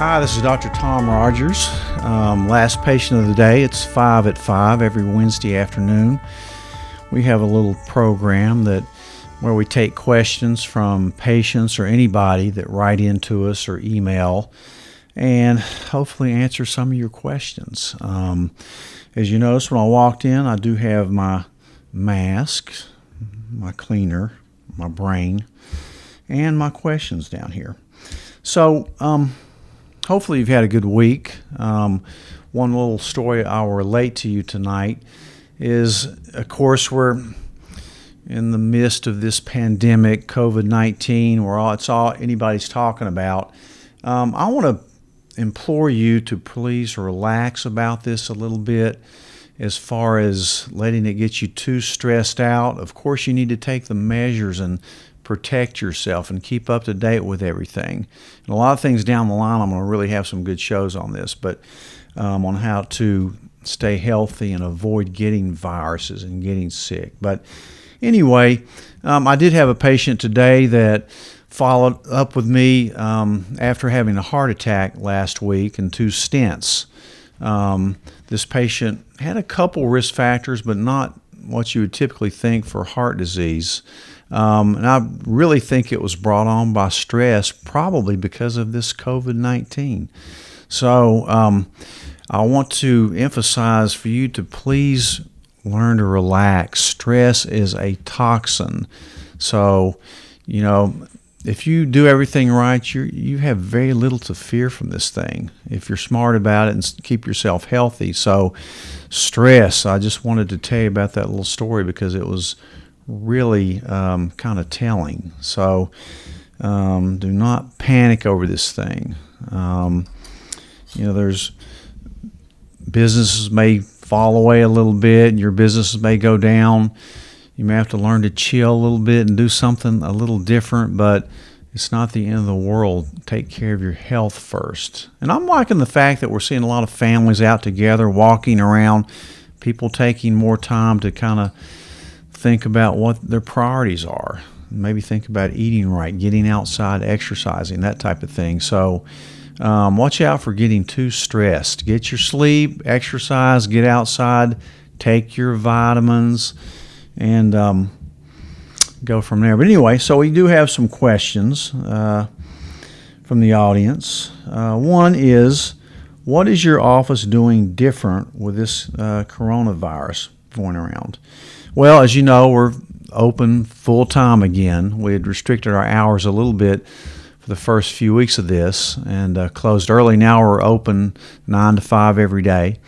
Hi, this is Dr. Tom Rogers. Last patient of the day. It's 5 at 5 every Wednesday afternoon. We have a little program where we take questions from patients or anybody that write into us or email and hopefully answer some of your questions. As you notice, when I walked in, I do have my mask, my cleaner, my brain, and my questions down here. So, hopefully you've had a good week. One little story I'll relate to you tonight is, of course, we're in the midst of this pandemic, COVID-19, where it's all anybody's talking about. I want to implore you to please relax about this a little bit as far as letting it get you too stressed out. Of course, you need to take the measures and protect yourself and keep up to date with everything. And a lot of things down the line, I'm going to really have some good shows on this, but on how to stay healthy and avoid getting viruses and getting sick. But anyway, I did have a patient today that followed up with me after having a heart attack last week and 2 stents. This patient had a couple risk factors, but not what you would typically think for heart disease. And I really think it was brought on by stress, probably because of this COVID-19. So I want to emphasize for you to please learn to relax. Stress is a toxin. So, if you do everything right, you have very little to fear from this thing if you're smart about it and keep yourself healthy. So stress, I just wanted to tell you about that little story because it was really kind of telling. So do not panic over this thing. There's businesses may fall away a little bit and your businesses may go down. You may have to learn to chill a little bit and do something a little different, but it's not the end of the world. Take care of your health first. And I'm liking the fact that we're seeing a lot of families out together, walking around, people taking more time to kind of think about what their priorities are. Maybe think about eating right, getting outside, exercising, that type of thing. So watch out for getting too stressed. Get your sleep, exercise, get outside, take your vitamins, and go from there. But anyway, so we do have some questions from the audience. One is, what is your office doing different with this coronavirus going around? Well, as you know, we're open full-time again. We had restricted our hours a little bit for the first few weeks of this and closed early. Now we're open 9 to 5 every day.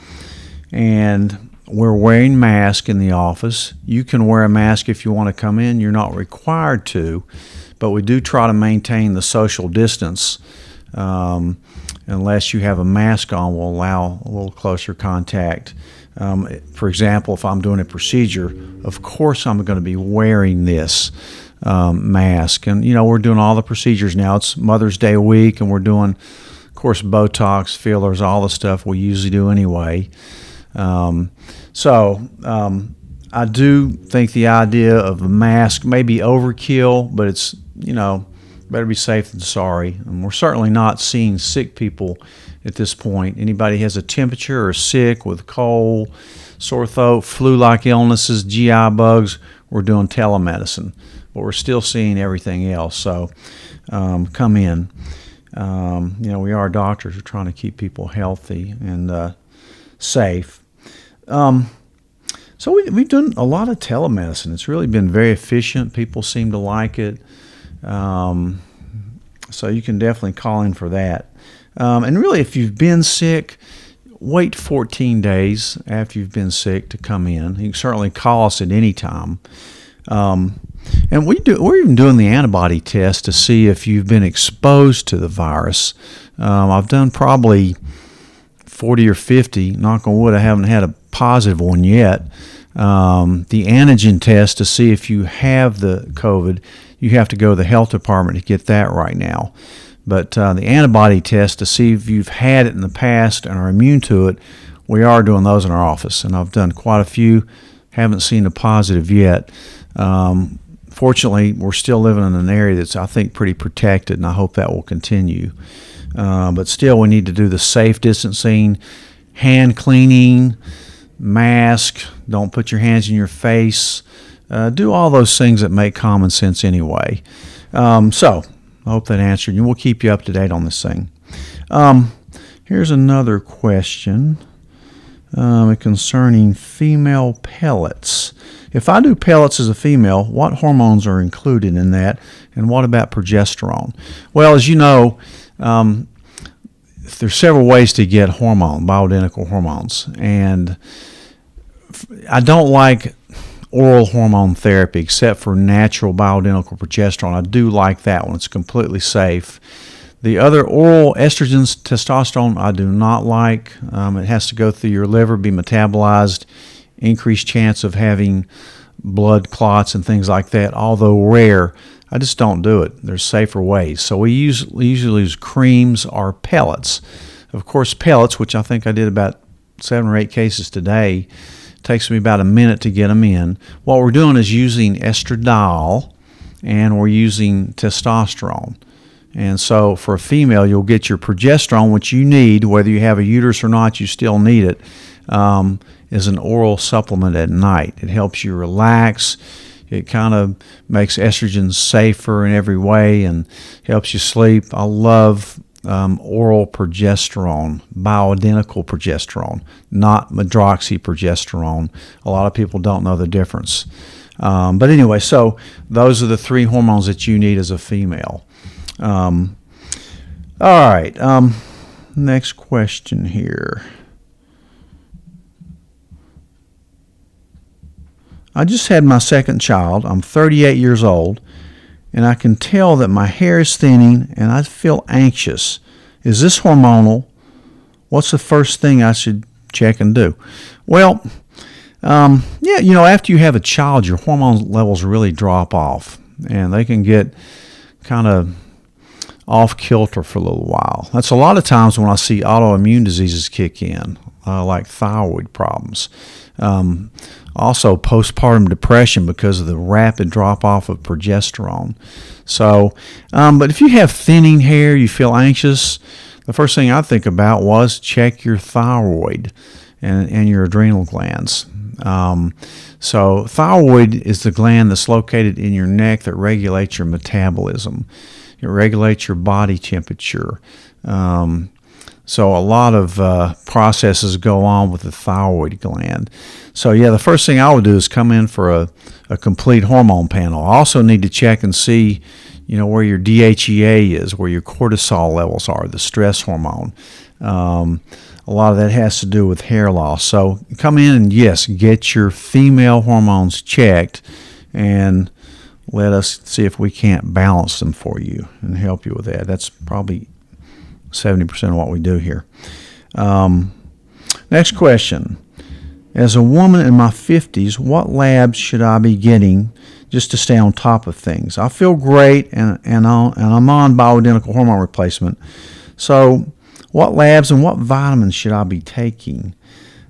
And we're wearing masks in the office. You can wear a mask if you want to come in. You're not required to, but we do try to maintain the social distance. Unless you have a mask on, we'll allow a little closer contact. For example, if I'm doing a procedure, of course I'm going to be wearing this mask. And, we're doing all the procedures now. It's Mother's Day week, and we're doing, of course, Botox, fillers, all the stuff we usually do anyway. So I do think the idea of a mask may be overkill, but it's, better be safe than sorry. And we're certainly not seeing sick people at this point. Anybody has a temperature or sick with cold, sore throat, flu-like illnesses, GI bugs, we're doing telemedicine. But we're still seeing everything else. So come in. We are doctors. We're trying to keep people healthy and safe. So we've done a lot of telemedicine. It's really been very efficient. People seem to like it. So you can definitely call in for that. And really, if you've been sick, wait 14 days after you've been sick to come in. You can certainly call us at any time. And we're even doing the antibody test to see if you've been exposed to the virus. I've done probably 40 or 50. Knock on wood, I haven't had a positive one yet. The antigen test to see if you have the COVID, you have to go to the health department to get that right now. But the antibody test to see if you've had it in the past and are immune to it, we are doing those in our office. And I've done quite a few, haven't seen a positive yet. Fortunately, we're still living in an area that's, I think, pretty protected, and I hope that will continue. But still, we need to do the safe distancing, hand cleaning, mask, don't put your hands in your face, do all those things that make common sense anyway. So I hope that answered you. We'll keep you up to date on this thing. Here's another question concerning female pellets. If I do pellets as a female, what hormones are included in that, and what about progesterone? Well, as you know, there's several ways to get bioidentical hormones, and I don't like oral hormone therapy except for natural bioidentical progesterone. I do like that one. It's completely safe. The other oral estrogens, testosterone, I do not like. It has to go through your liver, be metabolized, increased chance of having blood clots and things like that. Although rare, I just don't do it. There's safer ways. So we usually use creams or pellets. Of course, pellets, which I think I did about 7 or 8 cases today, takes me about a minute to get them in. What we're doing is using estradiol, and we're using testosterone. And so for a female, you'll get your progesterone, which you need, whether you have a uterus or not, you still need it, is an oral supplement at night. It helps you relax. It kind of makes estrogen safer in every way and helps you sleep. I love oral progesterone, bioidentical progesterone, not medroxyprogesterone. A lot of people don't know the difference. But anyway, so those are the 3 hormones that you need as a female. All right. Next question here. I just had my second child. I'm 38 years old, and I can tell that my hair is thinning and I feel anxious. Is this hormonal? What's the first thing I should check and do? Well, after you have a child, your hormone levels really drop off, and they can get kind of off kilter for a little while. That's a lot of times when I see autoimmune diseases kick in, like thyroid problems. Also postpartum depression because of the rapid drop-off of progesterone. So, but if you have thinning hair, you feel anxious, the first thing I think about was check your thyroid and your adrenal glands. So thyroid is the gland that's located in your neck that regulates your metabolism. It regulates your body temperature. So a lot of processes go on with the thyroid gland. So yeah, the first thing I would do is come in for a complete hormone panel. I also need to check and see, where your DHEA is, where your cortisol levels are, the stress hormone. A lot of that has to do with hair loss. So come in and, yes, get your female hormones checked and let us see if we can't balance them for you and help you with that. That's probably 70% of what we do here. Next question. As a woman in my 50s, what labs should I be getting just to stay on top of things? I feel great, and I'm on bioidentical hormone replacement. So what labs and what vitamins should I be taking?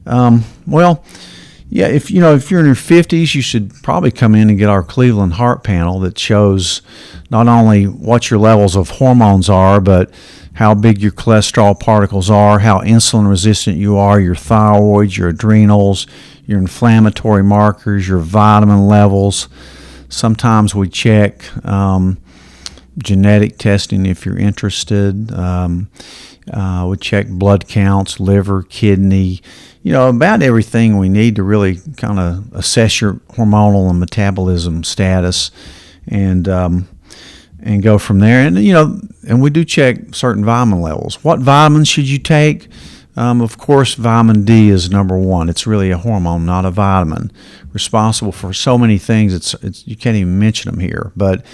Yeah, if you're in your 50s, you should probably come in and get our Cleveland Heart Panel that shows not only what your levels of hormones are, but how big your cholesterol particles are, how insulin resistant you are, your thyroid, your adrenals, your inflammatory markers, your vitamin levels. Sometimes we check genetic testing if you're interested. We check blood counts, liver, kidney, about everything we need to really kind of assess your hormonal and metabolism status and go from there. And we do check certain vitamin levels. What vitamins should you take? Of course, vitamin D is number one. It's really a hormone, not a vitamin. Responsible for so many things, it's you can't even mention them here. But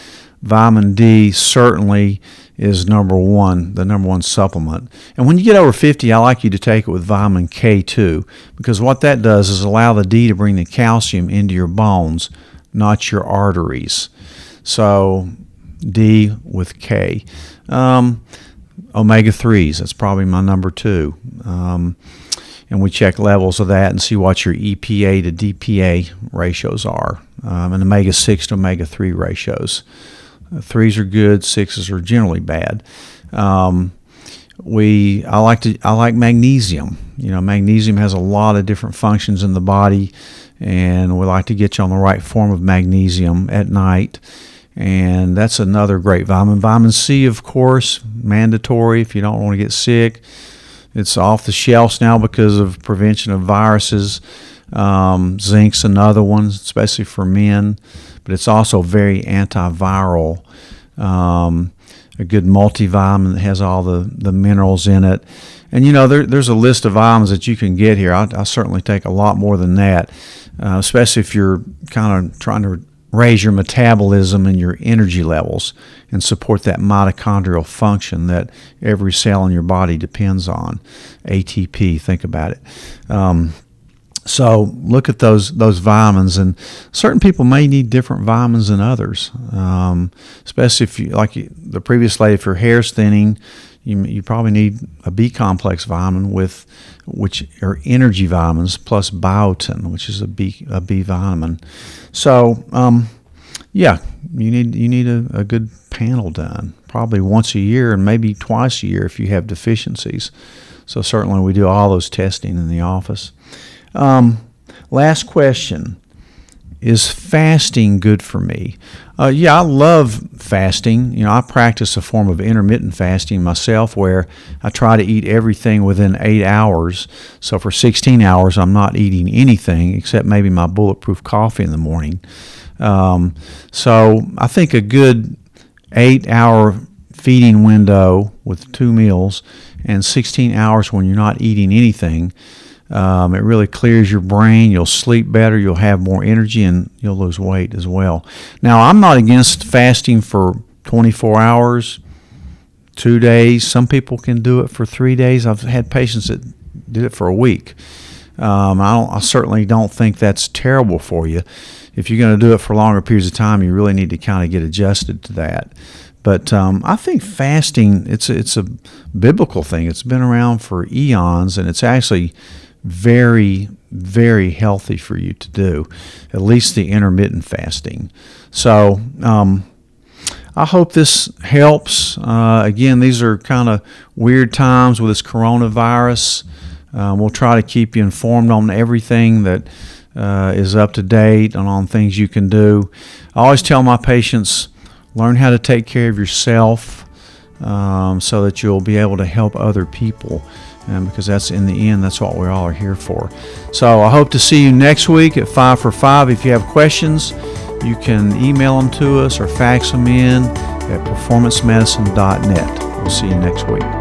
vitamin D certainly is the number one supplement. And when you get over 50, I like you to take it with vitamin K2, because what that does is allow the D to bring the calcium into your bones, not your arteries. So D with K. Omega-3s, that's probably my number 2. And we check levels of that and see what your EPA to DPA ratios are, and omega-6 to omega-3 ratios. 3s are good, 6s are generally bad. I like magnesium. Magnesium has a lot of different functions in the body, and we like to get you on the right form of magnesium at night. And that's another great vitamin. Vitamin C, of course, mandatory if you don't want to get sick. It's off the shelves now because of prevention of viruses. Zinc's another one, especially for men, but it's also very antiviral. A good multivitamin that has all the minerals in it. And there's a list of vitamins that you can get here. I certainly take a lot more than that, especially if you're kind of trying to raise your metabolism and your energy levels and support that mitochondrial function that every cell in your body depends on. ATP, think about it. So look at those vitamins, and certain people may need different vitamins than others, especially if you, like the previous lady, if your hair's thinning, you probably need a B complex vitamin which are energy vitamins plus biotin, which is a B vitamin. So you need a good panel done, probably once a year and maybe twice a year if you have deficiencies. So certainly we do all those testing in the office. Last question. Is fasting good for me? Yeah, I love fasting. I practice a form of intermittent fasting myself where I try to eat everything within 8 hours. So for 16 hours, I'm not eating anything except maybe my bulletproof coffee in the morning. So I think a good 8-hour feeding window with 2 meals and 16 hours when you're not eating anything, it really clears your brain. You'll sleep better. You'll have more energy, and you'll lose weight as well. Now, I'm not against fasting for 24 hours, 2 days. Some people can do it for 3 days. I've had patients that did it for a week. I certainly don't think that's terrible for you. If you're going to do it for longer periods of time, you really need to kind of get adjusted to that. But I think fasting, it's a biblical thing. It's been around for eons, and it's actually very, very healthy for you to do, at least the intermittent fasting. So I hope this helps. Again, these are kind of weird times with this coronavirus. We'll try to keep you informed on everything that is up to date and on things you can do. I always tell my patients, learn how to take care of yourself so that you'll be able to help other people. Because that's, in the end, that's what we all are here for. So I hope to see you next week at 5 for 5. If you have questions, you can email them to us or fax them in at performancemedicine.net. We'll see you next week.